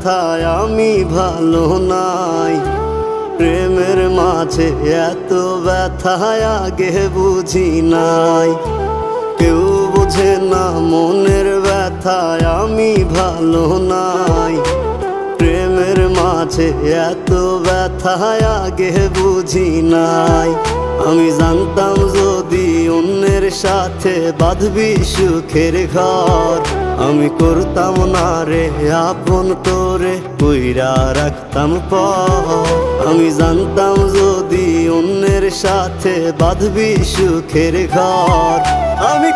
ব্যথায় আমি ভালো নাই। প্রেমের মাঝে এত ব্যথায় আগে বুঝি নাই। কেউ বোঝে না মনের ব্যথায় আমি ভালো নাই। প্রেমের মাঝে এত ব্যথায় আগে বুঝি নাই। আমি জানতাম যদি অন্যের সাথে বাঁধবি সুখের ঘর, আমি করতাম না রে আপন তোরে কইরা রাখতাম পর। আমি জানতাম যদি অন্যের সাথে বাঁধবি সুখের ঘর, আমি